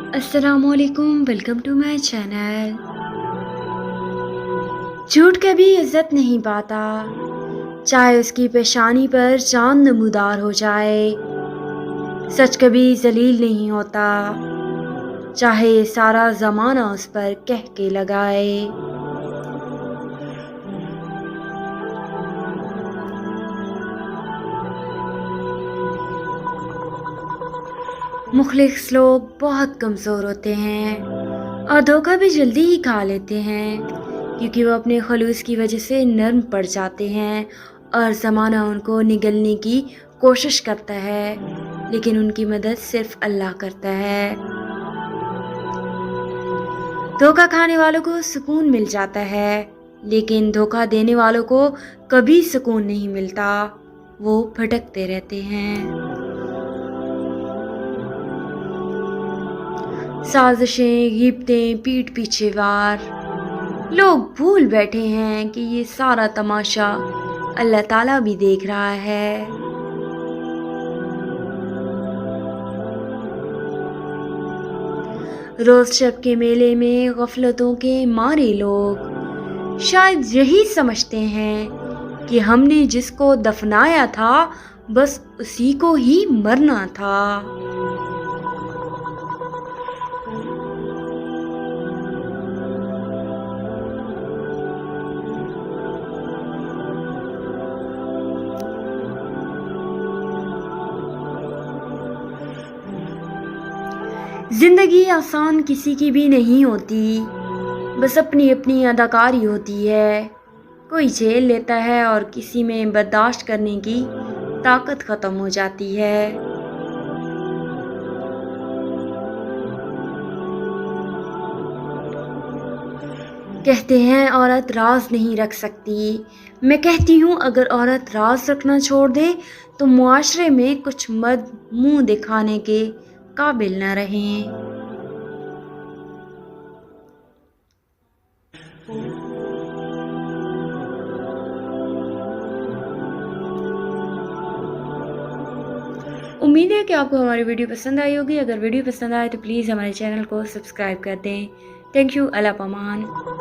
अस्सलामुअलैकुम, welcome to my channel. झूठ कभी इज्जत नहीं पाता, चाहे उसकी पेशानी पर चांद नमूदार हो जाए। सच कभी जलील नहीं होता, चाहे ये सारा ज़माना उस पर कह के लगाए। मुखलिस लोग बहुत कमज़ोर होते हैं और धोखा भी जल्दी ही खा लेते हैं, क्योंकि वो अपने खलूस की वजह से नर्म पड़ जाते हैं और ज़माना उनको निगलने की कोशिश करता है, लेकिन उनकी मदद सिर्फ अल्लाह करता है। धोखा खाने वालों को सुकून मिल जाता है, लेकिन धोखा देने वालों को कभी सुकून नहीं मिलता, वो भटकते रहते हैं। साजिशें, गिब्तें, पीठ पीछे वार, लोग भूल बैठे हैं कि ये सारा तमाशा अल्लाह ताला भी देख रहा है। रोज़ शब के मेले में गफलतों के मारे लोग शायद यही समझते हैं कि हमने जिसको दफनाया था बस उसी को ही मरना था। ज़िंदगी आसान किसी की भी नहीं होती, बस अपनी अपनी अदाकारी होती है। कोई झेल लेता है और किसी में बर्दाश्त करने की ताकत ख़त्म हो जाती है। कहते हैं औरत राज नहीं रख सकती, मैं कहती हूँ अगर औरत राज रखना छोड़ दे तो मुआशरे में कुछ मर्द मुंह दिखाने के काबिल न रहें। उम्मीद है कि आपको हमारी वीडियो पसंद आई होगी। अगर वीडियो पसंद आए तो प्लीज़ हमारे चैनल को सब्सक्राइब कर दें। Thank you. अल्लाह पामान।